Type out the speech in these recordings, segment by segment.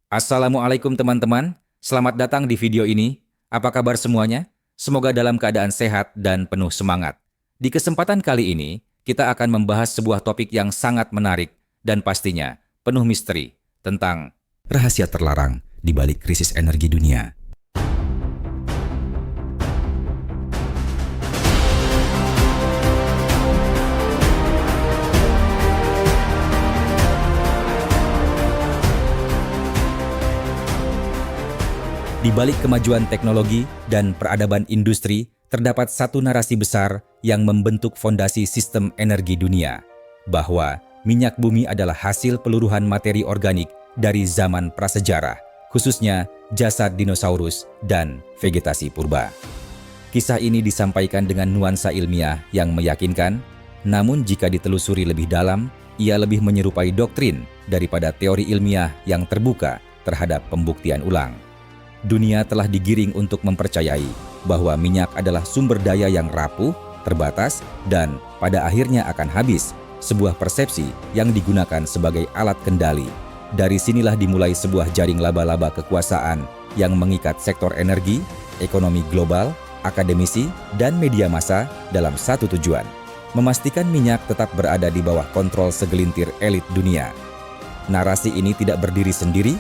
Assalamualaikum teman-teman, selamat datang di video ini. Apa kabar semuanya? Semoga dalam keadaan sehat dan penuh semangat. Di kesempatan kali ini, kita akan membahas sebuah topik yang sangat menarik dan pastinya penuh misteri tentang rahasia terlarang di balik krisis energi dunia. Di balik kemajuan teknologi dan peradaban industri, terdapat satu narasi besar yang membentuk fondasi sistem energi dunia, bahwa minyak bumi adalah hasil peluruhan materi organik dari zaman prasejarah, khususnya jasad dinosaurus dan vegetasi purba. Kisah ini disampaikan dengan nuansa ilmiah yang meyakinkan, namun jika ditelusuri lebih dalam, ia lebih menyerupai doktrin daripada teori ilmiah yang terbuka terhadap pembuktian ulang. Dunia telah digiring untuk mempercayai bahwa minyak adalah sumber daya yang rapuh, terbatas, dan pada akhirnya akan habis, sebuah persepsi yang digunakan sebagai alat kendali. Dari sinilah dimulai sebuah jaring laba-laba kekuasaan yang mengikat sektor energi, ekonomi global, akademisi, dan media massa dalam satu tujuan: memastikan minyak tetap berada di bawah kontrol segelintir elit dunia. Narasi ini tidak berdiri sendiri,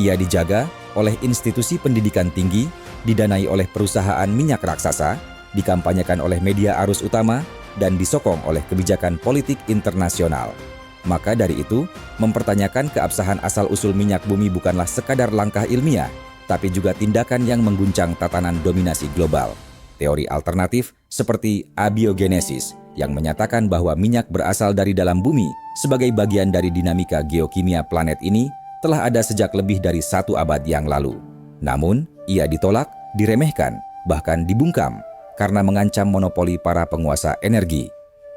ia dijaga oleh institusi pendidikan tinggi, didanai oleh perusahaan minyak raksasa, dikampanyekan oleh media arus utama, dan disokong oleh kebijakan politik internasional. Maka dari itu, mempertanyakan keabsahan asal-usul minyak bumi bukanlah sekadar langkah ilmiah, tapi juga tindakan yang mengguncang tatanan dominasi global. Teori alternatif seperti abiogenesis yang menyatakan bahwa minyak berasal dari dalam bumi sebagai bagian dari dinamika geokimia planet ini telah ada sejak lebih dari 1 abad yang lalu. Namun, ia ditolak, diremehkan, bahkan dibungkam karena mengancam monopoli para penguasa energi.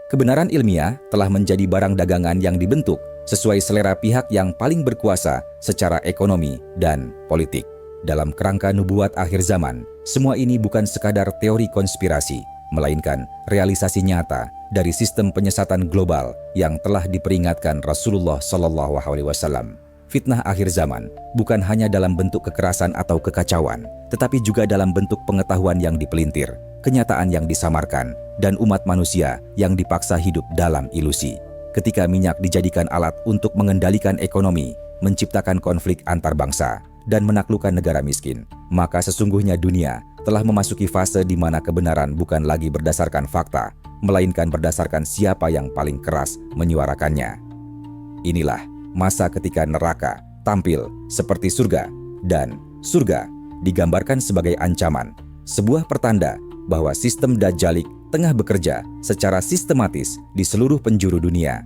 Kebenaran ilmiah telah menjadi barang dagangan yang dibentuk sesuai selera pihak yang paling berkuasa secara ekonomi dan politik. Dalam kerangka nubuat akhir zaman, semua ini bukan sekadar teori konspirasi, melainkan realisasi nyata dari sistem penyesatan global yang telah diperingatkan Rasulullah SAW. Fitnah akhir zaman bukan hanya dalam bentuk kekerasan atau kekacauan, tetapi juga dalam bentuk pengetahuan yang dipelintir, kenyataan yang disamarkan, dan umat manusia yang dipaksa hidup dalam ilusi. Ketika minyak dijadikan alat untuk mengendalikan ekonomi, menciptakan konflik antar bangsa, dan menaklukkan negara miskin, maka sesungguhnya dunia telah memasuki fase di mana kebenaran bukan lagi berdasarkan fakta, melainkan berdasarkan siapa yang paling keras menyuarakannya. Inilah masa ketika neraka tampil seperti surga, dan surga digambarkan sebagai ancaman, sebuah pertanda bahwa sistem Dajjalik tengah bekerja secara sistematis di seluruh penjuru dunia.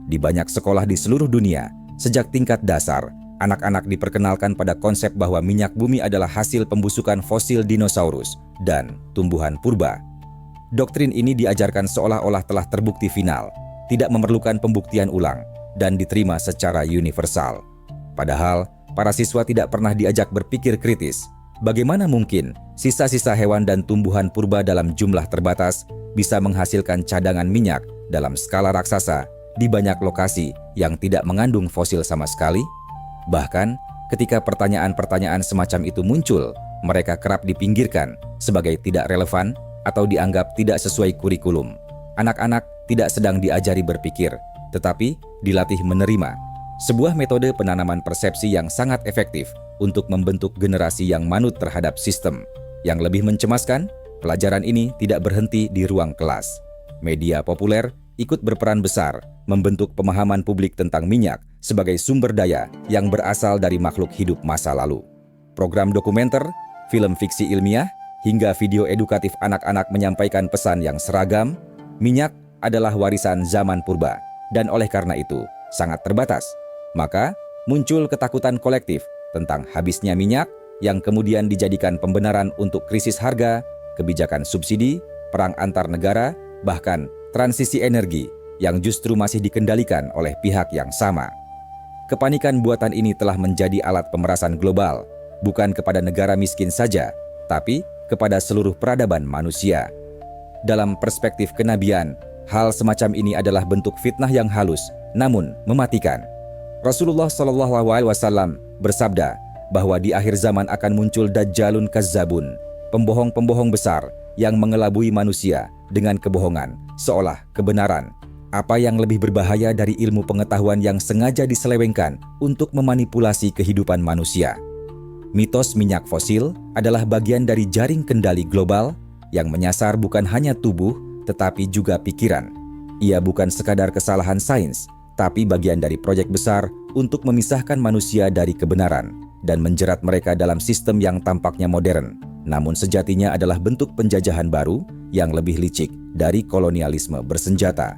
Di banyak sekolah di seluruh dunia, sejak tingkat dasar, anak-anak diperkenalkan pada konsep bahwa minyak bumi adalah hasil pembusukan fosil dinosaurus dan tumbuhan purba. Doktrin ini diajarkan seolah-olah telah terbukti final, tidak memerlukan pembuktian ulang, dan diterima secara universal. Padahal, para siswa tidak pernah diajak berpikir kritis. Bagaimana mungkin sisa-sisa hewan dan tumbuhan purba dalam jumlah terbatas bisa menghasilkan cadangan minyak dalam skala raksasa di banyak lokasi yang tidak mengandung fosil sama sekali? Bahkan, ketika pertanyaan-pertanyaan semacam itu muncul, mereka kerap dipinggirkan sebagai tidak relevan atau dianggap tidak sesuai kurikulum. Anak-anak tidak sedang diajari berpikir, tetapi dilatih menerima, sebuah metode penanaman persepsi yang sangat efektif untuk membentuk generasi yang manut terhadap sistem. Yang lebih mencemaskan, pelajaran ini tidak berhenti di ruang kelas. Media populer ikut berperan besar membentuk pemahaman publik tentang minyak sebagai sumber daya yang berasal dari makhluk hidup masa lalu. Program dokumenter, film fiksi ilmiah, hingga video edukatif anak-anak menyampaikan pesan yang seragam, minyak adalah warisan zaman purba, dan oleh karena itu sangat terbatas. Maka muncul ketakutan kolektif tentang habisnya minyak yang kemudian dijadikan pembenaran untuk krisis harga, kebijakan subsidi, perang antar negara, bahkan transisi energi yang justru masih dikendalikan oleh pihak yang sama. Kepanikan buatan ini telah menjadi alat pemerasan global, bukan kepada negara miskin saja, tapi kepada seluruh peradaban manusia. Dalam perspektif kenabian, hal semacam ini adalah bentuk fitnah yang halus, namun mematikan. Rasulullah SAW bersabda bahwa di akhir zaman akan muncul Dajjalun Kazzabun, pembohong-pembohong besar yang mengelabui manusia dengan kebohongan, seolah kebenaran. Apa yang lebih berbahaya dari ilmu pengetahuan yang sengaja diselewengkan untuk memanipulasi kehidupan manusia? Mitos minyak fosil adalah bagian dari jaring kendali global yang menyasar bukan hanya tubuh, tetapi juga pikiran. Ia bukan sekadar kesalahan sains, tapi bagian dari proyek besar untuk memisahkan manusia dari kebenaran dan menjerat mereka dalam sistem yang tampaknya modern, namun sejatinya adalah bentuk penjajahan baru yang lebih licik dari kolonialisme bersenjata.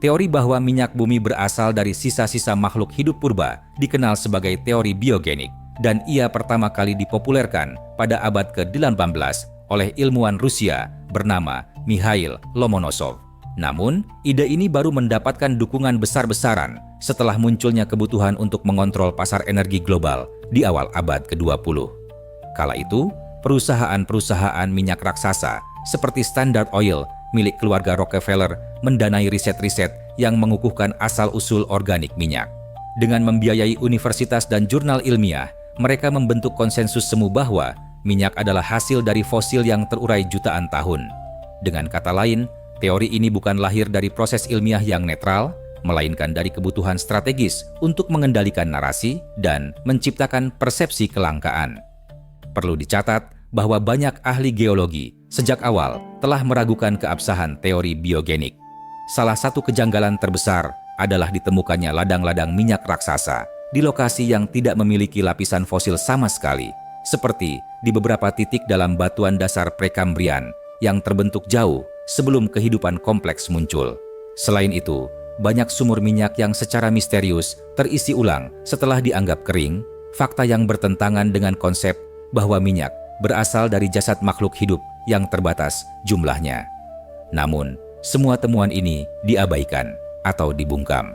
Teori bahwa minyak bumi berasal dari sisa-sisa makhluk hidup purba dikenal sebagai teori biogenik, dan ia pertama kali dipopulerkan pada abad ke-18 oleh ilmuwan Rusia bernama Mikhail Lomonosov. Namun, ide ini baru mendapatkan dukungan besar-besaran setelah munculnya kebutuhan untuk mengontrol pasar energi global di awal abad ke-20. Kala itu, perusahaan-perusahaan minyak raksasa seperti Standard Oil milik keluarga Rockefeller mendanai riset-riset yang mengukuhkan asal-usul organik minyak. Dengan membiayai universitas dan jurnal ilmiah, mereka membentuk konsensus semu bahwa minyak adalah hasil dari fosil yang terurai jutaan tahun. Dengan kata lain, teori ini bukan lahir dari proses ilmiah yang netral, melainkan dari kebutuhan strategis untuk mengendalikan narasi dan menciptakan persepsi kelangkaan. Perlu dicatat bahwa banyak ahli geologi sejak awal telah meragukan keabsahan teori biogenik. Salah satu kejanggalan terbesar adalah ditemukannya ladang-ladang minyak raksasa di lokasi yang tidak memiliki lapisan fosil sama sekali, seperti di beberapa titik dalam batuan dasar Prekambrian yang terbentuk jauh sebelum kehidupan kompleks muncul. Selain itu, banyak sumur minyak yang secara misterius terisi ulang setelah dianggap kering, fakta yang bertentangan dengan konsep bahwa minyak berasal dari jasad makhluk hidup yang terbatas jumlahnya. Namun, semua temuan ini diabaikan atau dibungkam.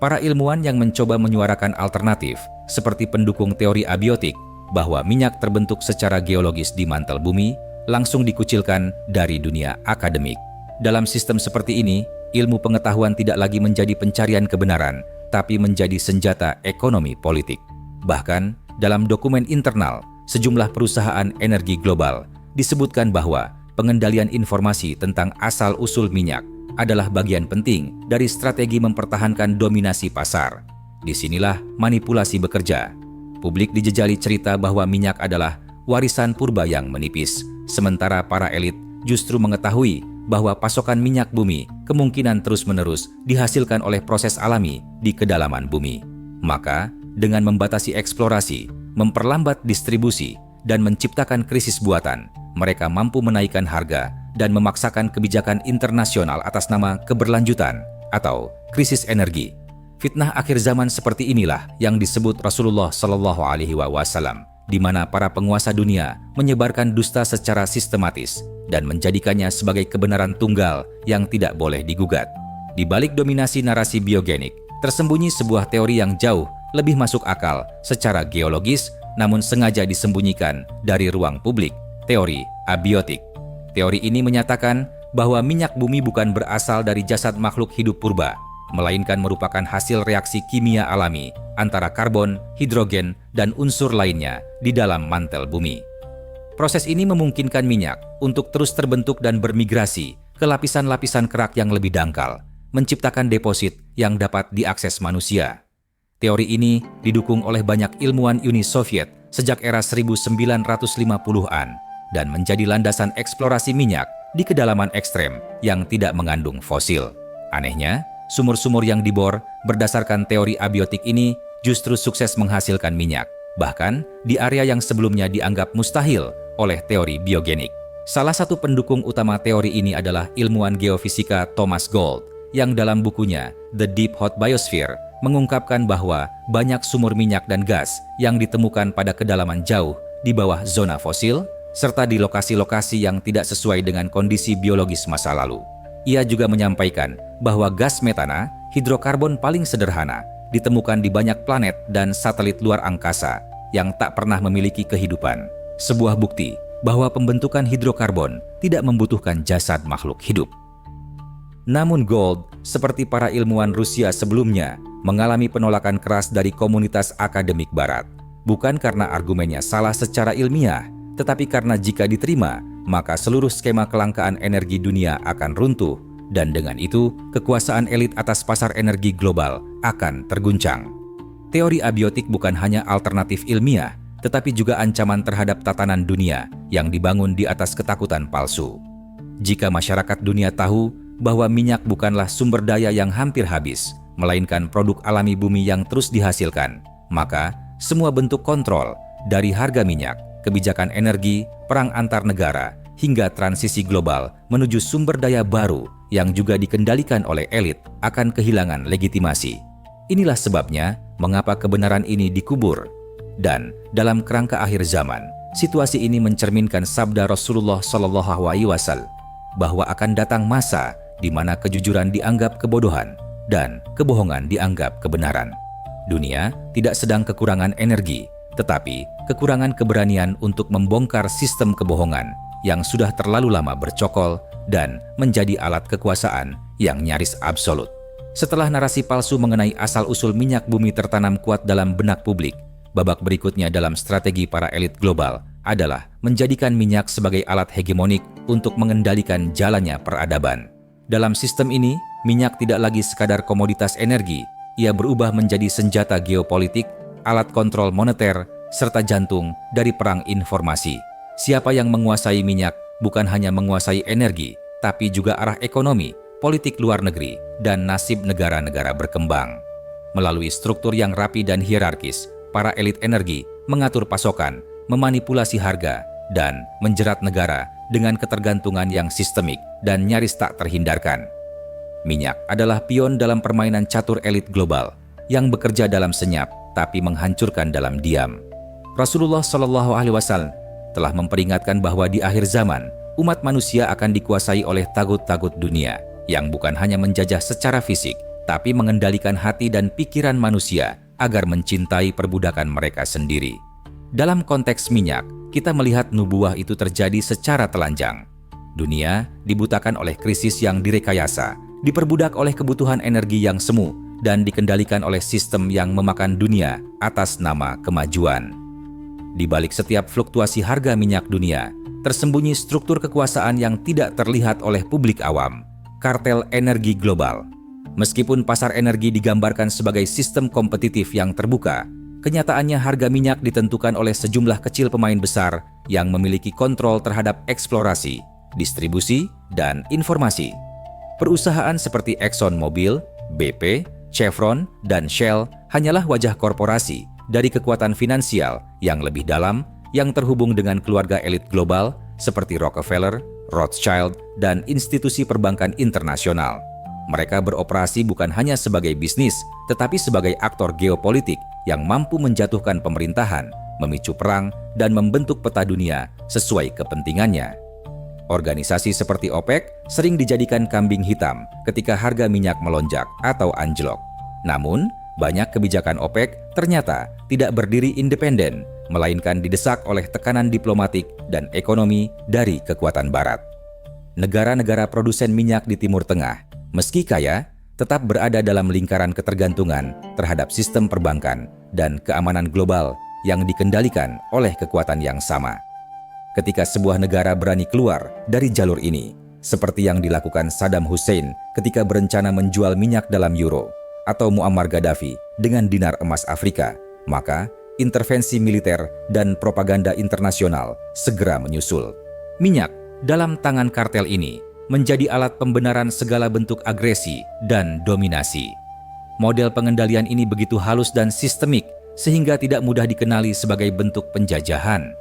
Para ilmuwan yang mencoba menyuarakan alternatif, seperti pendukung teori abiotik bahwa minyak terbentuk secara geologis di mantel bumi, langsung dikucilkan dari dunia akademik. Dalam sistem seperti ini, ilmu pengetahuan tidak lagi menjadi pencarian kebenaran, tapi menjadi senjata ekonomi politik. Bahkan, dalam dokumen internal sejumlah perusahaan energi global, disebutkan bahwa pengendalian informasi tentang asal-usul minyak adalah bagian penting dari strategi mempertahankan dominasi pasar. Disinilah manipulasi bekerja. Publik dijejali cerita bahwa minyak adalah warisan purba yang menipis, sementara para elit justru mengetahui bahwa pasokan minyak bumi kemungkinan terus-menerus dihasilkan oleh proses alami di kedalaman bumi. Maka, dengan membatasi eksplorasi, memperlambat distribusi, dan menciptakan krisis buatan, mereka mampu menaikkan harga dan memaksakan kebijakan internasional atas nama keberlanjutan atau krisis energi. Fitnah akhir zaman seperti inilah yang disebut Rasulullah Shallallahu Alaihi Wasallam, di mana para penguasa dunia menyebarkan dusta secara sistematis dan menjadikannya sebagai kebenaran tunggal yang tidak boleh digugat. Di balik dominasi narasi biogenik, tersembunyi sebuah teori yang jauh lebih masuk akal secara geologis, namun sengaja disembunyikan dari ruang publik, teori abiotik. Teori ini menyatakan bahwa minyak bumi bukan berasal dari jasad makhluk hidup purba, melainkan merupakan hasil reaksi kimia alami antara karbon, hidrogen, dan unsur lainnya di dalam mantel bumi. Proses ini memungkinkan minyak untuk terus terbentuk dan bermigrasi ke lapisan-lapisan kerak yang lebih dangkal, menciptakan deposit yang dapat diakses manusia. Teori ini didukung oleh banyak ilmuwan Uni Soviet sejak era 1950-an dan menjadi landasan eksplorasi minyak di kedalaman ekstrem yang tidak mengandung fosil. Anehnya, sumur-sumur yang dibor berdasarkan teori abiotik ini justru sukses menghasilkan minyak, bahkan di area yang sebelumnya dianggap mustahil oleh teori biogenik. Salah satu pendukung utama teori ini adalah ilmuwan geofisika Thomas Gold, yang dalam bukunya The Deep Hot Biosphere mengungkapkan bahwa banyak sumur minyak dan gas yang ditemukan pada kedalaman jauh di bawah zona fosil, serta di lokasi-lokasi yang tidak sesuai dengan kondisi biologis masa lalu. Ia juga menyampaikan bahwa gas metana, hidrokarbon paling sederhana, ditemukan di banyak planet dan satelit luar angkasa yang tak pernah memiliki kehidupan. Sebuah bukti bahwa pembentukan hidrokarbon tidak membutuhkan jasad makhluk hidup. Namun Gold, seperti para ilmuwan Rusia sebelumnya, mengalami penolakan keras dari komunitas akademik Barat. bukan karena argumennya salah secara ilmiah, tetapi karena jika diterima, maka seluruh skema kelangkaan energi dunia akan runtuh, dan dengan itu, kekuasaan elit atas pasar energi global akan terguncang. Teori abiotik bukan hanya alternatif ilmiah, tetapi juga ancaman terhadap tatanan dunia yang dibangun di atas ketakutan palsu. Jika masyarakat dunia tahu bahwa minyak bukanlah sumber daya yang hampir habis, melainkan produk alami bumi yang terus dihasilkan, maka semua bentuk kontrol, dari harga minyak, kebijakan energi, perang antar negara, hingga transisi global menuju sumber daya baru yang juga dikendalikan oleh elit akan kehilangan legitimasi. Inilah sebabnya mengapa kebenaran ini dikubur. Dan dalam kerangka akhir zaman, situasi ini mencerminkan sabda Rasulullah SAW bahwa akan datang masa di mana kejujuran dianggap kebodohan dan kebohongan dianggap kebenaran. Dunia tidak sedang kekurangan energi, tetapi kekurangan keberanian untuk membongkar sistem kebohongan yang sudah terlalu lama bercokol dan menjadi alat kekuasaan yang nyaris absolut. Setelah narasi palsu mengenai asal-usul minyak bumi tertanam kuat dalam benak publik, babak berikutnya dalam strategi para elit global adalah menjadikan minyak sebagai alat hegemonik untuk mengendalikan jalannya peradaban. Dalam sistem ini, minyak tidak lagi sekadar komoditas energi, ia berubah menjadi senjata geopolitik, alat kontrol moneter, serta jantung dari perang informasi. Siapa yang menguasai minyak bukan hanya menguasai energi, tapi juga arah ekonomi, politik luar negeri, dan nasib negara-negara berkembang. Melalui struktur yang rapi dan hierarkis, para elit energi mengatur pasokan, memanipulasi harga, dan menjerat negara dengan ketergantungan yang sistemik dan nyaris tak terhindarkan. Minyak adalah pion dalam permainan catur elit global yang bekerja dalam senyap tapi menghancurkan dalam diam. Rasulullah SAW telah memperingatkan bahwa di akhir zaman, umat manusia akan dikuasai oleh tagut-tagut dunia yang bukan hanya menjajah secara fisik, tapi mengendalikan hati dan pikiran manusia agar mencintai perbudakan mereka sendiri. Dalam konteks minyak, kita melihat nubuah itu terjadi secara telanjang. Dunia dibutakan oleh krisis yang direkayasa, diperbudak oleh kebutuhan energi yang semu, dan dikendalikan oleh sistem yang memakan dunia atas nama kemajuan. Di balik setiap fluktuasi harga minyak dunia, tersembunyi struktur kekuasaan yang tidak terlihat oleh publik awam, kartel energi global. Meskipun pasar energi digambarkan sebagai sistem kompetitif yang terbuka, kenyataannya harga minyak ditentukan oleh sejumlah kecil pemain besar yang memiliki kontrol terhadap eksplorasi, distribusi, dan informasi. Perusahaan seperti ExxonMobil, BP, Chevron, dan Shell hanyalah wajah korporasi dari kekuatan finansial yang lebih dalam yang terhubung dengan keluarga elit global seperti Rockefeller, Rothschild, dan institusi perbankan internasional. Mereka beroperasi bukan hanya sebagai bisnis, tetapi sebagai aktor geopolitik yang mampu menjatuhkan pemerintahan, memicu perang, dan membentuk peta dunia sesuai kepentingannya. Organisasi seperti OPEC sering dijadikan kambing hitam ketika harga minyak melonjak atau anjlok. Namun, banyak kebijakan OPEC ternyata tidak berdiri independen, melainkan didesak oleh tekanan diplomatik dan ekonomi dari kekuatan Barat. Negara-negara produsen minyak di Timur Tengah, meski kaya, tetap berada dalam lingkaran ketergantungan terhadap sistem perbankan dan keamanan global yang dikendalikan oleh kekuatan yang sama. Ketika sebuah negara berani keluar dari jalur ini, seperti yang dilakukan Saddam Hussein ketika berencana menjual minyak dalam euro, atau Muammar Gaddafi dengan dinar emas Afrika, maka intervensi militer dan propaganda internasional segera menyusul. Minyak dalam tangan kartel ini menjadi alat pembenaran segala bentuk agresi dan dominasi. Model pengendalian ini begitu halus dan sistemik sehingga tidak mudah dikenali sebagai bentuk penjajahan.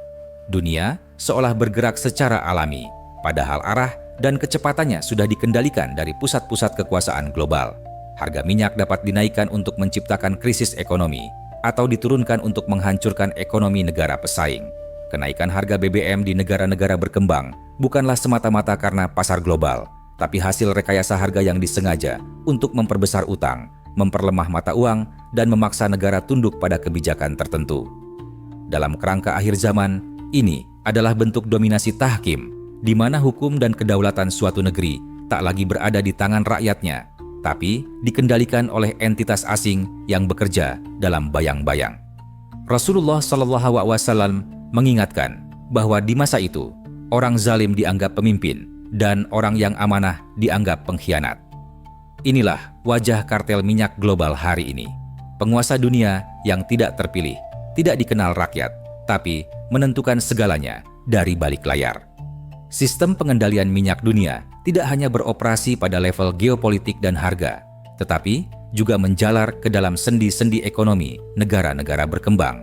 Dunia seolah bergerak secara alami, padahal arah dan kecepatannya sudah dikendalikan dari pusat-pusat kekuasaan global. Harga minyak dapat dinaikkan untuk menciptakan krisis ekonomi atau diturunkan untuk menghancurkan ekonomi negara pesaing. Kenaikan harga BBM di negara-negara berkembang bukanlah semata-mata karena pasar global, tapi hasil rekayasa harga yang disengaja untuk memperbesar utang, memperlemah mata uang, dan memaksa negara tunduk pada kebijakan tertentu. Dalam kerangka akhir zaman, ini adalah bentuk dominasi tahkim, di mana hukum dan kedaulatan suatu negeri tak lagi berada di tangan rakyatnya, tapi dikendalikan oleh entitas asing yang bekerja dalam bayang-bayang. Rasulullah SAW mengingatkan bahwa di masa itu, orang zalim dianggap pemimpin dan orang yang amanah dianggap pengkhianat. Inilah wajah kartel minyak global hari ini. Penguasa dunia yang tidak terpilih, tidak dikenal rakyat, tapi menentukan segalanya dari balik layar. Sistem pengendalian minyak dunia tidak hanya beroperasi pada level geopolitik dan harga, tetapi juga menjalar ke dalam sendi-sendi ekonomi negara-negara berkembang.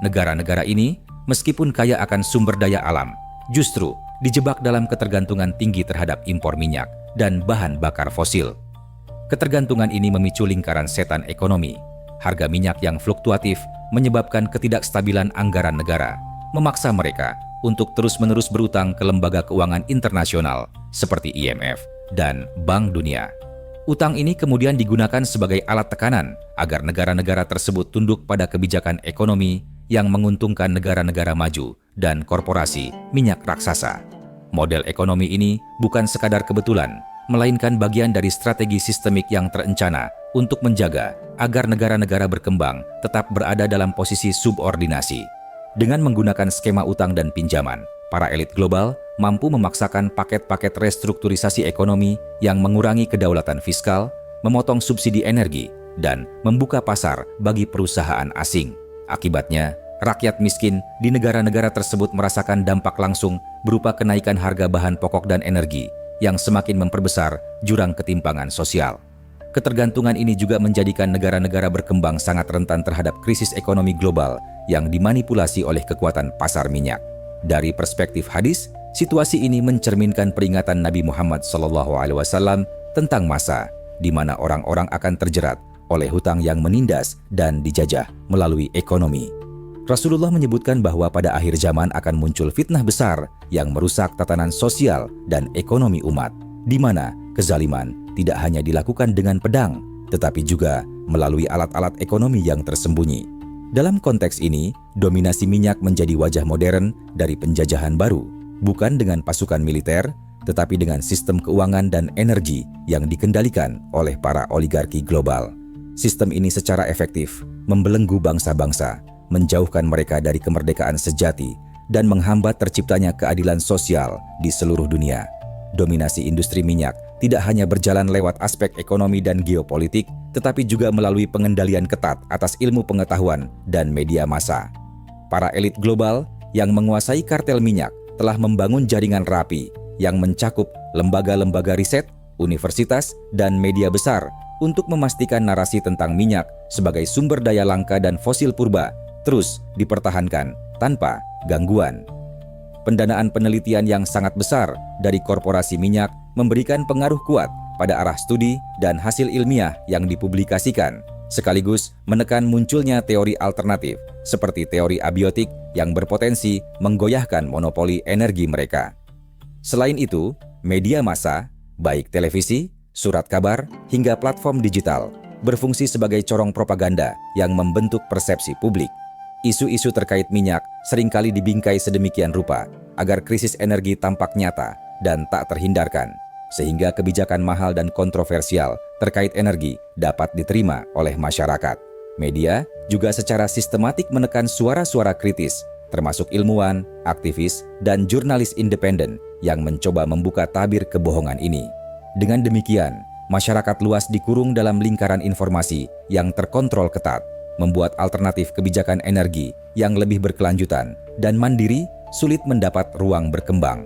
Negara-negara ini, meskipun kaya akan sumber daya alam, justru dijebak dalam ketergantungan tinggi terhadap impor minyak dan bahan bakar fosil. Ketergantungan ini memicu lingkaran setan ekonomi. Harga minyak yang fluktuatif menyebabkan ketidakstabilan anggaran negara, memaksa mereka untuk terus-menerus berutang ke lembaga keuangan internasional seperti IMF dan Bank Dunia. Utang ini kemudian digunakan sebagai alat tekanan agar negara-negara tersebut tunduk pada kebijakan ekonomi yang menguntungkan negara-negara maju dan korporasi minyak raksasa. Model ekonomi ini bukan sekadar kebetulan, melainkan bagian dari strategi sistemik yang terencana untuk menjaga agar negara-negara berkembang tetap berada dalam posisi subordinasi. Dengan menggunakan skema utang dan pinjaman, para elit global mampu memaksakan paket-paket restrukturisasi ekonomi yang mengurangi kedaulatan fiskal, memotong subsidi energi, dan membuka pasar bagi perusahaan asing. Akibatnya, rakyat miskin di negara-negara tersebut merasakan dampak langsung berupa kenaikan harga bahan pokok dan energi yang semakin memperbesar jurang ketimpangan sosial. Ketergantungan ini juga menjadikan negara-negara berkembang sangat rentan terhadap krisis ekonomi global yang dimanipulasi oleh kekuatan pasar minyak. Dari perspektif hadis, situasi ini mencerminkan peringatan Nabi Muhammad SAW tentang masa di mana orang-orang akan terjerat oleh hutang yang menindas dan dijajah melalui ekonomi. Rasulullah menyebutkan bahwa pada akhir zaman akan muncul fitnah besar yang merusak tatanan sosial dan ekonomi umat, di mana kezaliman tidak hanya dilakukan dengan pedang, tetapi juga melalui alat-alat ekonomi yang tersembunyi. Dalam konteks ini, dominasi minyak menjadi wajah modern dari penjajahan baru, bukan dengan pasukan militer, tetapi dengan sistem keuangan dan energi yang dikendalikan oleh para oligarki global. Sistem ini secara efektif membelenggu bangsa-bangsa, menjauhkan mereka dari kemerdekaan sejati, dan menghambat terciptanya keadilan sosial di seluruh dunia. Dominasi industri minyak tidak hanya berjalan lewat aspek ekonomi dan geopolitik, tetapi juga melalui pengendalian ketat atas ilmu pengetahuan dan media massa. Para elit global yang menguasai kartel minyak telah membangun jaringan rapi yang mencakup lembaga-lembaga riset, universitas, dan media besar untuk memastikan narasi tentang minyak sebagai sumber daya langka dan fosil purba terus dipertahankan tanpa gangguan. Pendanaan penelitian yang sangat besar dari korporasi minyak memberikan pengaruh kuat pada arah studi dan hasil ilmiah yang dipublikasikan, sekaligus menekan munculnya teori alternatif seperti teori abiotik yang berpotensi menggoyahkan monopoli energi mereka. Selain itu, media massa, baik televisi, surat kabar, hingga platform digital, berfungsi sebagai corong propaganda yang membentuk persepsi publik. Isu-isu terkait minyak seringkali dibingkai sedemikian rupa agar krisis energi tampak nyata dan tak terhindarkan, sehingga kebijakan mahal dan kontroversial terkait energi dapat diterima oleh masyarakat. Media juga secara sistematik menekan suara-suara kritis, termasuk ilmuwan, aktivis, dan jurnalis independen yang mencoba membuka tabir kebohongan ini. Dengan demikian, masyarakat luas dikurung dalam lingkaran informasi yang terkontrol ketat, membuat alternatif kebijakan energi yang lebih berkelanjutan dan mandiri sulit mendapat ruang berkembang.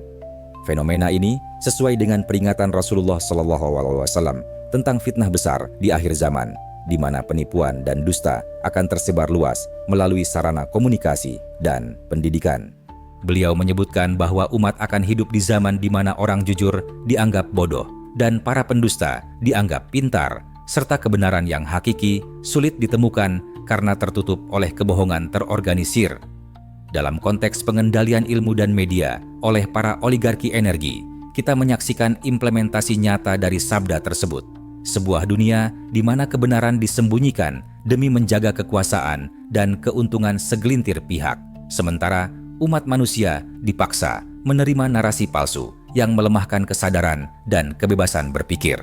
Fenomena ini sesuai dengan peringatan Rasulullah SAW tentang fitnah besar di akhir zaman, di mana penipuan dan dusta akan tersebar luas melalui sarana komunikasi dan pendidikan. Beliau menyebutkan bahwa umat akan hidup di zaman di mana orang jujur dianggap bodoh dan para pendusta dianggap pintar, serta kebenaran yang hakiki sulit ditemukan karena tertutup oleh kebohongan terorganisir. Dalam konteks pengendalian ilmu dan media oleh para oligarki energi, kita menyaksikan implementasi nyata dari sabda tersebut. Sebuah dunia di mana kebenaran disembunyikan demi menjaga kekuasaan dan keuntungan segelintir pihak, sementara umat manusia dipaksa menerima narasi palsu yang melemahkan kesadaran dan kebebasan berpikir.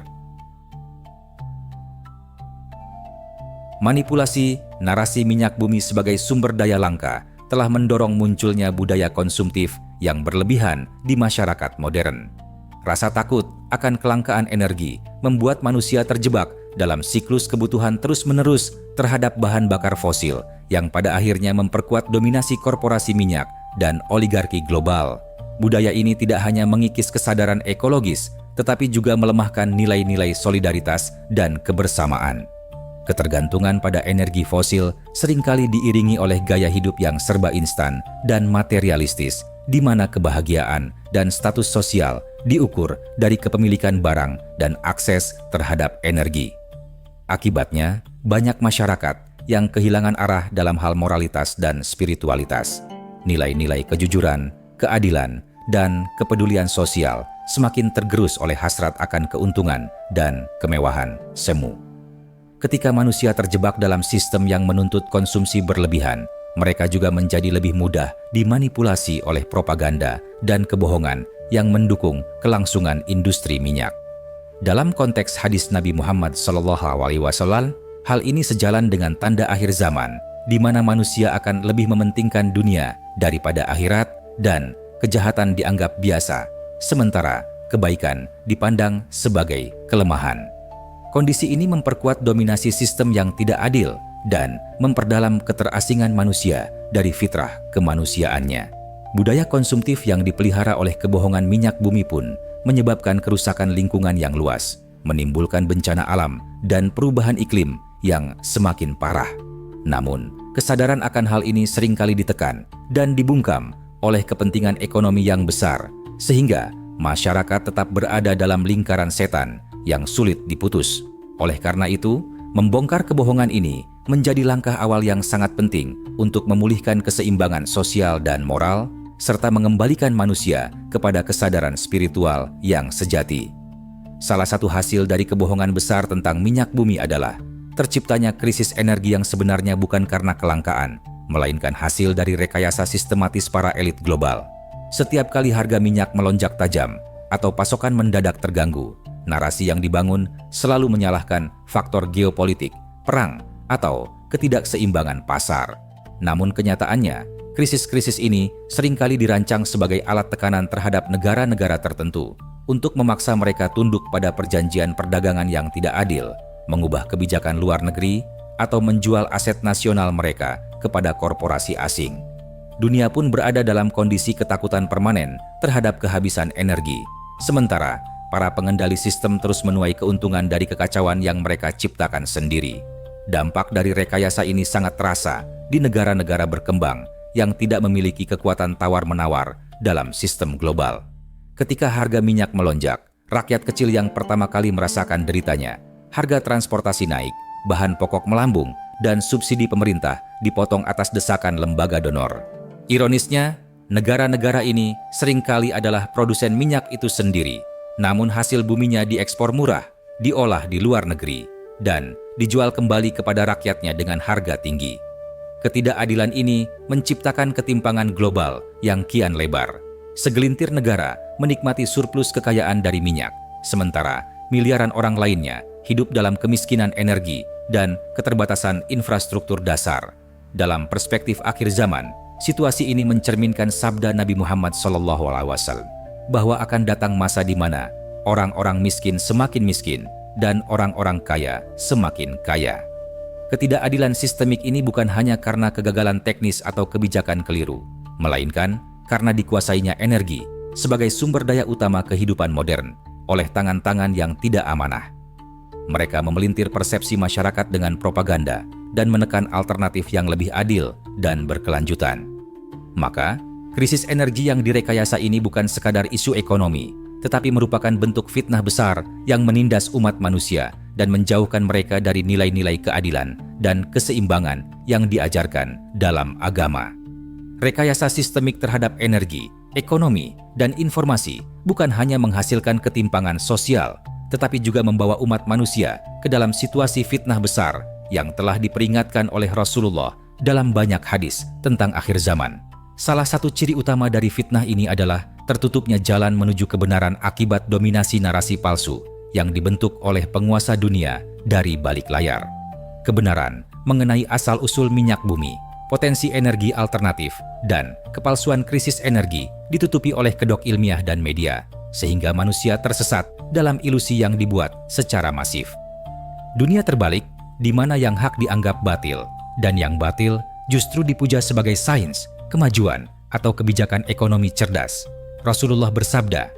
Manipulasi narasi minyak bumi sebagai sumber daya langka telah mendorong munculnya budaya konsumtif yang berlebihan di masyarakat modern. Rasa takut akan kelangkaan energi membuat manusia terjebak dalam siklus kebutuhan terus-menerus terhadap bahan bakar fosil yang pada akhirnya memperkuat dominasi korporasi minyak dan oligarki global. Budaya ini tidak hanya mengikis kesadaran ekologis, tetapi juga melemahkan nilai-nilai solidaritas dan kebersamaan. Ketergantungan pada energi fosil seringkali diiringi oleh gaya hidup yang serba instan dan materialistis, di mana kebahagiaan dan status sosial diukur dari kepemilikan barang dan akses terhadap energi. Akibatnya, banyak masyarakat yang kehilangan arah dalam hal moralitas dan spiritualitas. Nilai-nilai kejujuran, keadilan, dan kepedulian sosial semakin tergerus oleh hasrat akan keuntungan dan kemewahan semu. Ketika manusia terjebak dalam sistem yang menuntut konsumsi berlebihan, mereka juga menjadi lebih mudah dimanipulasi oleh propaganda dan kebohongan yang mendukung kelangsungan industri minyak. Dalam konteks hadis Nabi Muhammad SAW, hal ini sejalan dengan tanda akhir zaman, di mana manusia akan lebih mementingkan dunia daripada akhirat dan kejahatan dianggap biasa, sementara kebaikan dipandang sebagai kelemahan. Kondisi ini memperkuat dominasi sistem yang tidak adil dan memperdalam keterasingan manusia dari fitrah kemanusiaannya. Budaya konsumtif yang dipelihara oleh kebohongan minyak bumi pun menyebabkan kerusakan lingkungan yang luas, menimbulkan bencana alam dan perubahan iklim yang semakin parah. Namun, kesadaran akan hal ini seringkali ditekan dan dibungkam oleh kepentingan ekonomi yang besar, sehingga masyarakat tetap berada dalam lingkaran setan yang sulit diputus. Oleh karena itu, membongkar kebohongan ini menjadi langkah awal yang sangat penting untuk memulihkan keseimbangan sosial dan moral, serta mengembalikan manusia kepada kesadaran spiritual yang sejati. Salah satu hasil dari kebohongan besar tentang minyak bumi adalah terciptanya krisis energi yang sebenarnya bukan karena kelangkaan, melainkan hasil dari rekayasa sistematis para elit global. Setiap kali harga minyak melonjak tajam atau pasokan mendadak terganggu, narasi yang dibangun selalu menyalahkan faktor geopolitik, perang, atau ketidakseimbangan pasar. Namun kenyataannya, krisis-krisis ini seringkali dirancang sebagai alat tekanan terhadap negara-negara tertentu untuk memaksa mereka tunduk pada perjanjian perdagangan yang tidak adil, mengubah kebijakan luar negeri, atau menjual aset nasional mereka kepada korporasi asing. Dunia pun berada dalam kondisi ketakutan permanen terhadap kehabisan energi, sementara para pengendali sistem terus menuai keuntungan dari kekacauan yang mereka ciptakan sendiri. Dampak dari rekayasa ini sangat terasa di negara-negara berkembang yang tidak memiliki kekuatan tawar-menawar dalam sistem global. Ketika harga minyak melonjak, rakyat kecil yang pertama kali merasakan deritanya. Harga transportasi naik, bahan pokok melambung, dan subsidi pemerintah dipotong atas desakan lembaga donor. Ironisnya, negara-negara ini seringkali adalah produsen minyak itu sendiri, namun hasil buminya diekspor murah, diolah di luar negeri, dan dijual kembali kepada rakyatnya dengan harga tinggi. Ketidakadilan ini menciptakan ketimpangan global yang kian lebar. Segelintir negara menikmati surplus kekayaan dari minyak, sementara miliaran orang lainnya hidup dalam kemiskinan energi dan keterbatasan infrastruktur dasar. Dalam perspektif akhir zaman, situasi ini mencerminkan sabda Nabi Muhammad SAW bahwa akan datang masa di mana orang-orang miskin semakin miskin dan orang-orang kaya semakin kaya. Ketidakadilan sistemik ini bukan hanya karena kegagalan teknis atau kebijakan keliru, melainkan karena dikuasainya energi sebagai sumber daya utama kehidupan modern oleh tangan-tangan yang tidak amanah. Mereka memelintir persepsi masyarakat dengan propaganda dan menekan alternatif yang lebih adil dan berkelanjutan. Maka, krisis energi yang direkayasa ini bukan sekadar isu ekonomi, tetapi merupakan bentuk fitnah besar yang menindas umat manusia dan menjauhkan mereka dari nilai-nilai keadilan dan keseimbangan yang diajarkan dalam agama. Rekayasa sistemik terhadap energi, ekonomi, dan informasi bukan hanya menghasilkan ketimpangan sosial, tetapi juga membawa umat manusia ke dalam situasi fitnah besar yang telah diperingatkan oleh Rasulullah dalam banyak hadis tentang akhir zaman. Salah satu ciri utama dari fitnah ini adalah tertutupnya jalan menuju kebenaran akibat dominasi narasi palsu yang dibentuk oleh penguasa dunia dari balik layar. Kebenaran mengenai asal-usul minyak bumi, potensi energi alternatif, dan kepalsuan krisis energi ditutupi oleh kedok ilmiah dan media, sehingga manusia tersesat dalam ilusi yang dibuat secara masif. Dunia terbalik, di mana yang hak dianggap batil, dan yang batil justru dipuja sebagai sains, kemajuan, atau kebijakan ekonomi cerdas. Rasulullah bersabda,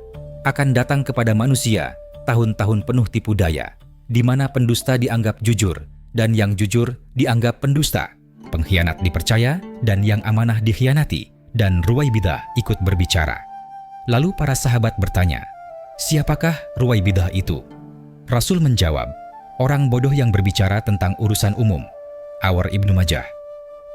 akan datang kepada manusia tahun-tahun penuh tipu daya, di mana pendusta dianggap jujur, dan yang jujur dianggap pendusta, pengkhianat dipercaya, dan yang amanah dikhianati, dan Ruwaibidah ikut berbicara. Lalu para sahabat bertanya, siapakah Ruwaibidah itu? Rasul menjawab, orang bodoh yang berbicara tentang urusan umum. Awar Ibnu Majah.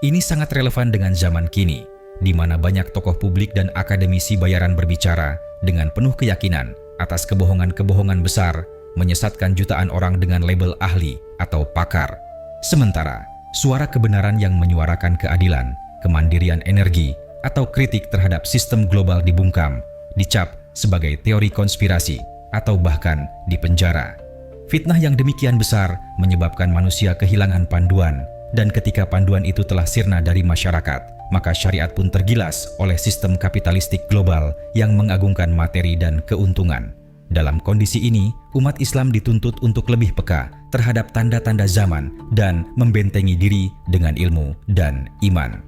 Ini sangat relevan dengan zaman kini, di mana banyak tokoh publik dan akademisi bayaran berbicara dengan penuh keyakinan atas kebohongan-kebohongan besar, menyesatkan jutaan orang dengan label ahli atau pakar. Sementara, suara kebenaran yang menyuarakan keadilan, kemandirian energi, atau kritik terhadap sistem global dibungkam, dicap sebagai teori konspirasi, atau bahkan dipenjara. Fitnah yang demikian besar menyebabkan manusia kehilangan panduan, dan ketika panduan itu telah sirna dari masyarakat, maka syariat pun tergilas oleh sistem kapitalistik global yang mengagungkan materi dan keuntungan. Dalam kondisi ini, umat Islam dituntut untuk lebih peka terhadap tanda-tanda zaman dan membentengi diri dengan ilmu dan iman.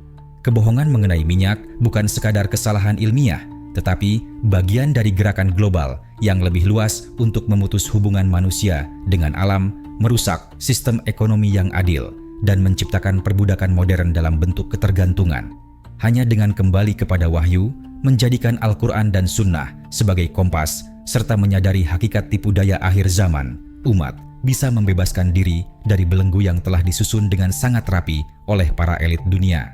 Kebohongan mengenai minyak bukan sekadar kesalahan ilmiah, tetapi bagian dari gerakan global yang lebih luas untuk memutus hubungan manusia dengan alam, merusak sistem ekonomi yang adil, dan menciptakan perbudakan modern dalam bentuk ketergantungan. Hanya dengan kembali kepada wahyu, menjadikan Al-Quran dan Sunnah sebagai kompas, serta menyadari hakikat tipu daya akhir zaman, umat bisa membebaskan diri dari belenggu yang telah disusun dengan sangat rapi oleh para elit dunia.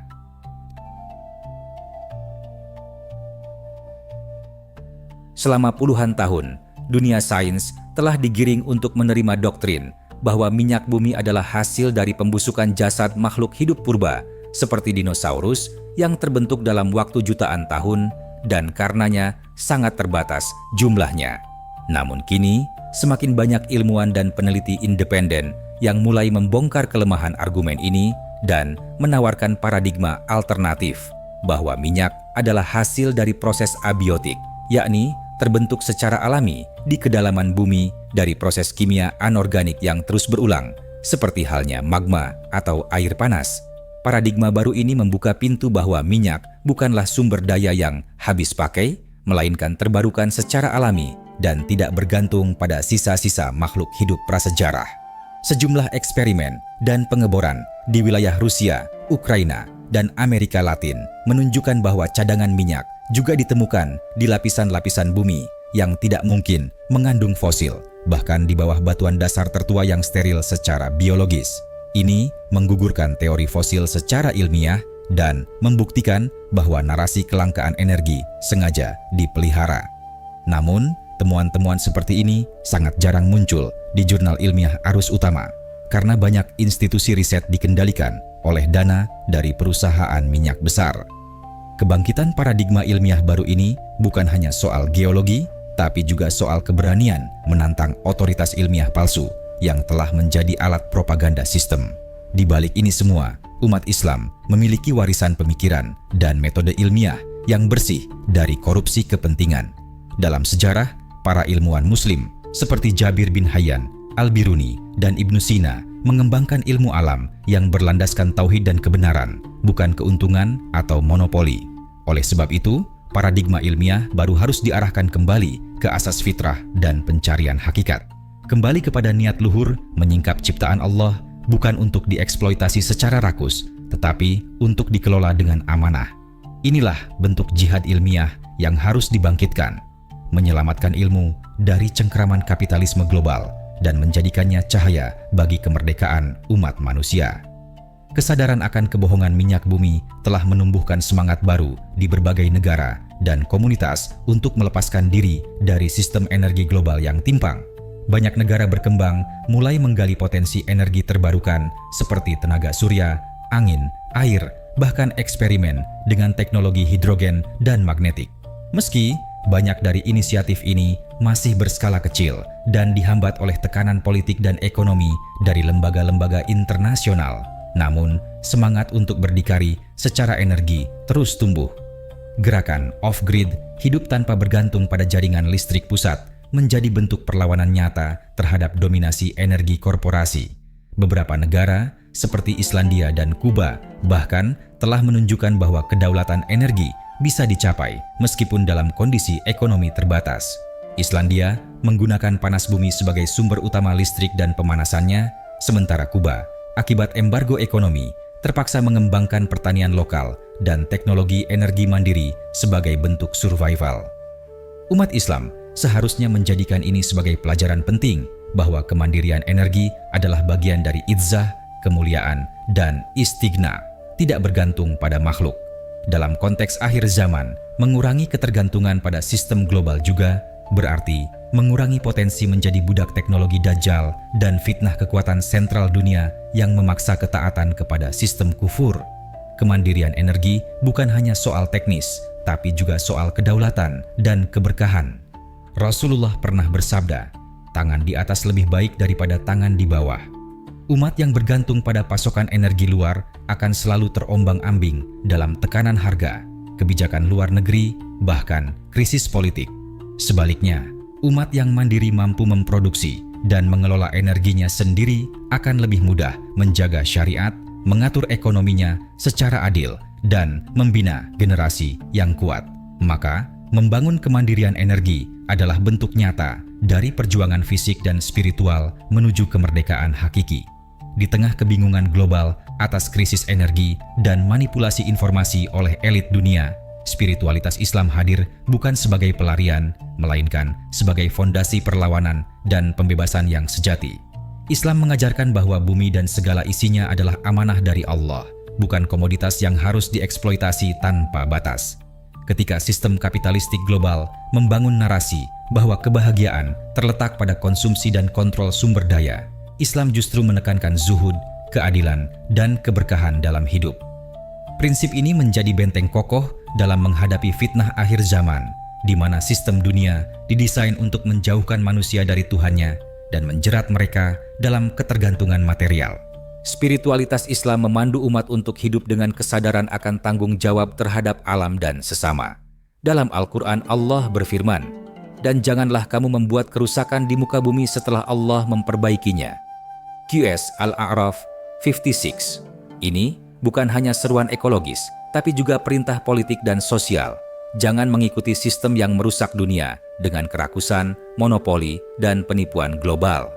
Selama puluhan tahun, dunia sains telah digiring untuk menerima doktrin bahwa minyak bumi adalah hasil dari pembusukan jasad makhluk hidup purba seperti dinosaurus yang terbentuk dalam waktu jutaan tahun dan karenanya sangat terbatas jumlahnya. Namun kini, semakin banyak ilmuwan dan peneliti independen yang mulai membongkar kelemahan argumen ini dan menawarkan paradigma alternatif bahwa minyak adalah hasil dari proses abiotik, yakni terbentuk secara alami di kedalaman bumi dari proses kimia anorganik yang terus berulang, seperti halnya magma atau air panas. Paradigma baru ini membuka pintu bahwa minyak bukanlah sumber daya yang habis pakai, melainkan terbarukan secara alami dan tidak bergantung pada sisa-sisa makhluk hidup prasejarah. Sejumlah eksperimen dan pengeboran di wilayah Rusia, Ukraina, dan Amerika Latin menunjukkan bahwa cadangan minyak juga ditemukan di lapisan-lapisan bumi yang tidak mungkin mengandung fosil, bahkan di bawah batuan dasar tertua yang steril secara biologis. Ini menggugurkan teori fosil secara ilmiah dan membuktikan bahwa narasi kelangkaan energi sengaja dipelihara. Namun, temuan-temuan seperti ini sangat jarang muncul di jurnal ilmiah arus utama karena banyak institusi riset dikendalikan oleh dana dari perusahaan minyak besar. Kebangkitan paradigma ilmiah baru ini bukan hanya soal geologi, tapi juga soal keberanian menantang otoritas ilmiah palsu yang telah menjadi alat propaganda sistem. Di balik ini semua, umat Islam memiliki warisan pemikiran dan metode ilmiah yang bersih dari korupsi kepentingan. Dalam sejarah, para ilmuwan Muslim seperti Jabir bin Hayyan, Al-Biruni, dan Ibnu Sina mengembangkan ilmu alam yang berlandaskan tauhid dan kebenaran, bukan keuntungan atau monopoli. Oleh sebab itu, paradigma ilmiah baru harus diarahkan kembali ke asas fitrah dan pencarian hakikat. Kembali kepada niat luhur menyingkap ciptaan Allah bukan untuk dieksploitasi secara rakus, tetapi untuk dikelola dengan amanah. Inilah bentuk jihad ilmiah yang harus dibangkitkan, menyelamatkan ilmu dari cengkraman kapitalisme global dan menjadikannya cahaya bagi kemerdekaan umat manusia. Kesadaran akan kebohongan minyak bumi telah menumbuhkan semangat baru di berbagai negara dan komunitas untuk melepaskan diri dari sistem energi global yang timpang. Banyak negara berkembang mulai menggali potensi energi terbarukan seperti tenaga surya, angin, air, bahkan eksperimen dengan teknologi hidrogen dan magnetik. Meski banyak dari inisiatif ini masih berskala kecil dan dihambat oleh tekanan politik dan ekonomi dari lembaga-lembaga internasional, Namun, semangat untuk berdikari secara energi terus tumbuh. Gerakan off-grid, hidup tanpa bergantung pada jaringan listrik pusat, menjadi bentuk perlawanan nyata terhadap dominasi energi korporasi. Beberapa negara, seperti Islandia dan Kuba, bahkan telah menunjukkan bahwa kedaulatan energi bisa dicapai meskipun dalam kondisi ekonomi terbatas. Islandia menggunakan panas bumi sebagai sumber utama listrik dan pemanasannya, sementara Kuba, akibat embargo ekonomi, terpaksa mengembangkan pertanian lokal dan teknologi energi mandiri sebagai bentuk survival. Umat Islam seharusnya menjadikan ini sebagai pelajaran penting bahwa kemandirian energi adalah bagian dari izzah, kemuliaan, dan istighna, tidak bergantung pada makhluk. Dalam konteks akhir zaman, mengurangi ketergantungan pada sistem global juga berarti mengurangi potensi menjadi budak teknologi Dajjal dan fitnah kekuatan sentral dunia yang memaksa ketaatan kepada sistem kufur. Kemandirian energi bukan hanya soal teknis, tapi juga soal kedaulatan dan keberkahan. Rasulullah pernah bersabda, "Tangan di atas lebih baik daripada tangan di bawah." Umat yang bergantung pada pasokan energi luar akan selalu terombang-ambing dalam tekanan harga, kebijakan luar negeri, bahkan krisis politik. Sebaliknya, umat yang mandiri mampu memproduksi dan mengelola energinya sendiri akan lebih mudah menjaga syariat, mengatur ekonominya secara adil, dan membina generasi yang kuat. Maka, membangun kemandirian energi adalah bentuk nyata dari perjuangan fisik dan spiritual menuju kemerdekaan hakiki. Di tengah kebingungan global atas krisis energi dan manipulasi informasi oleh elit dunia, spiritualitas Islam hadir bukan sebagai pelarian, melainkan sebagai fondasi perlawanan dan pembebasan yang sejati. Islam mengajarkan bahwa bumi dan segala isinya adalah amanah dari Allah, bukan komoditas yang harus dieksploitasi tanpa batas. Ketika sistem kapitalistik global membangun narasi bahwa kebahagiaan terletak pada konsumsi dan kontrol sumber daya, Islam justru menekankan zuhud, keadilan, dan keberkahan dalam hidup. Prinsip ini menjadi benteng kokoh dalam menghadapi fitnah akhir zaman, di mana sistem dunia didesain untuk menjauhkan manusia dari Tuhannya dan menjerat mereka dalam ketergantungan material. Spiritualitas Islam memandu umat untuk hidup dengan kesadaran akan tanggung jawab terhadap alam dan sesama. Dalam Al-Quran Allah berfirman, "Dan janganlah kamu membuat kerusakan di muka bumi setelah Allah memperbaikinya." QS Al-A'raf 56. Ini bukan hanya seruan ekologis, tapi juga perintah politik dan sosial. Jangan mengikuti sistem yang merusak dunia dengan kerakusan, monopoli, dan penipuan global.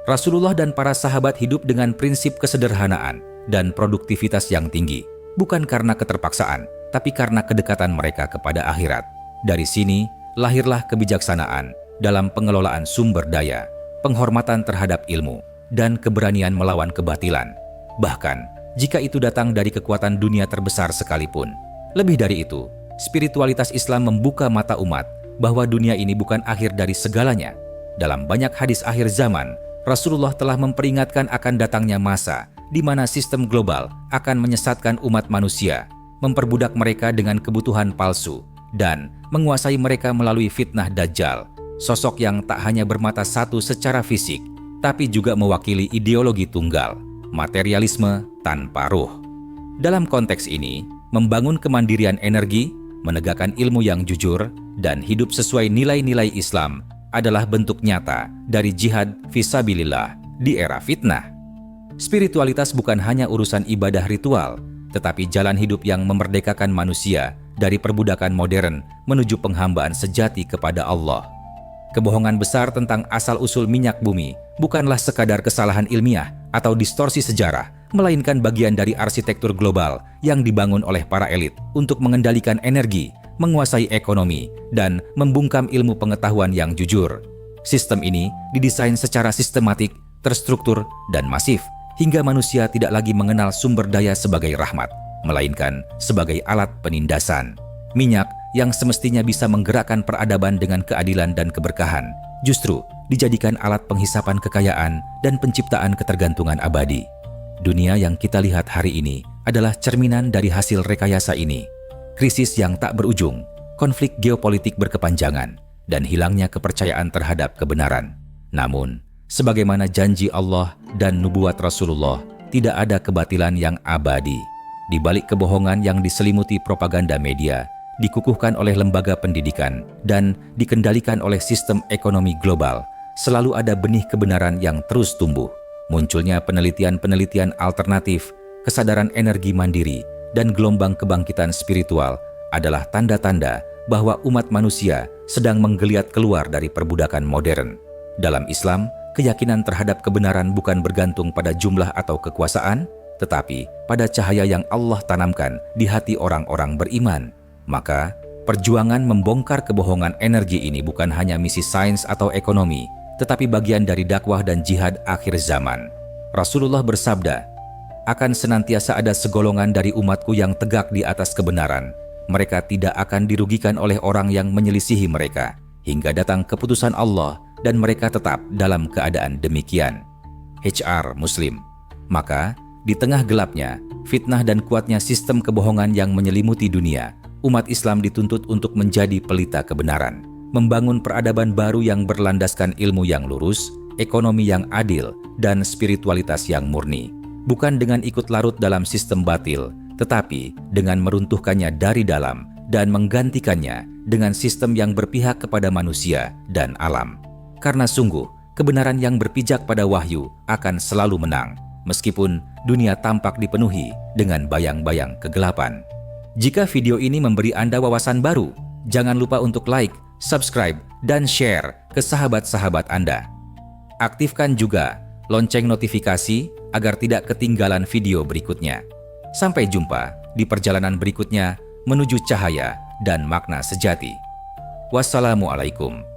Rasulullah dan para sahabat hidup dengan prinsip kesederhanaan dan produktivitas yang tinggi, bukan karena keterpaksaan, tapi karena kedekatan mereka kepada akhirat. Dari sini, lahirlah kebijaksanaan dalam pengelolaan sumber daya, penghormatan terhadap ilmu, dan keberanian melawan kebatilan. Bahkan, jika itu datang dari kekuatan dunia terbesar sekalipun. Lebih dari itu, spiritualitas Islam membuka mata umat bahwa dunia ini bukan akhir dari segalanya. Dalam banyak hadis akhir zaman, Rasulullah telah memperingatkan akan datangnya masa di mana sistem global akan menyesatkan umat manusia, memperbudak mereka dengan kebutuhan palsu, dan menguasai mereka melalui fitnah Dajjal, sosok yang tak hanya bermata satu secara fisik, tapi juga mewakili ideologi tunggal, materialisme tanpa ruh. Dalam konteks ini, membangun kemandirian energi, menegakkan ilmu yang jujur, dan hidup sesuai nilai-nilai Islam adalah bentuk nyata dari jihad fisabilillah di era fitnah. Spiritualitas bukan hanya urusan ibadah ritual, tetapi jalan hidup yang memerdekakan manusia dari perbudakan modern menuju penghambaan sejati kepada Allah. Kebohongan besar tentang asal-usul minyak bumi bukanlah sekadar kesalahan ilmiah atau distorsi sejarah, melainkan bagian dari arsitektur global yang dibangun oleh para elit untuk mengendalikan energi, menguasai ekonomi, dan membungkam ilmu pengetahuan yang jujur. Sistem ini didesain secara sistematik, terstruktur, dan masif, hingga manusia tidak lagi mengenal sumber daya sebagai rahmat, melainkan sebagai alat penindasan. Minyak yang semestinya bisa menggerakkan peradaban dengan keadilan dan keberkahan, justru dijadikan alat penghisapan kekayaan dan penciptaan ketergantungan abadi. Dunia yang kita lihat hari ini adalah cerminan dari hasil rekayasa ini. Krisis yang tak berujung, konflik geopolitik berkepanjangan, dan hilangnya kepercayaan terhadap kebenaran. Namun, sebagaimana janji Allah dan nubuat Rasulullah, tidak ada kebatilan yang abadi. Di balik kebohongan yang diselimuti propaganda media, dikukuhkan oleh lembaga pendidikan, dan dikendalikan oleh sistem ekonomi global, selalu ada benih kebenaran yang terus tumbuh. Munculnya penelitian-penelitian alternatif, kesadaran energi mandiri, dan gelombang kebangkitan spiritual adalah tanda-tanda bahwa umat manusia sedang menggeliat keluar dari perbudakan modern. Dalam Islam, keyakinan terhadap kebenaran bukan bergantung pada jumlah atau kekuasaan, tetapi pada cahaya yang Allah tanamkan di hati orang-orang beriman. Maka, perjuangan membongkar kebohongan energi ini bukan hanya misi sains atau ekonomi, tetapi bagian dari dakwah dan jihad akhir zaman. Rasulullah bersabda, "Akan senantiasa ada segolongan dari umatku yang tegak di atas kebenaran. Mereka tidak akan dirugikan oleh orang yang menyelisihi mereka, hingga datang keputusan Allah dan mereka tetap dalam keadaan demikian." HR Muslim. Maka, di tengah gelapnya, fitnah dan kuatnya sistem kebohongan yang menyelimuti dunia, umat Islam dituntut untuk menjadi pelita kebenaran, membangun peradaban baru yang berlandaskan ilmu yang lurus, ekonomi yang adil, dan spiritualitas yang murni. Bukan dengan ikut larut dalam sistem batil, tetapi dengan meruntuhkannya dari dalam dan menggantikannya dengan sistem yang berpihak kepada manusia dan alam. Karena sungguh, kebenaran yang berpijak pada wahyu akan selalu menang, meskipun dunia tampak dipenuhi dengan bayang-bayang kegelapan. Jika video ini memberi Anda wawasan baru, jangan lupa untuk like, subscribe, dan share ke sahabat-sahabat Anda. Aktifkan juga lonceng notifikasi agar tidak ketinggalan video berikutnya. Sampai jumpa di perjalanan berikutnya menuju cahaya dan makna sejati. Wassalamualaikum.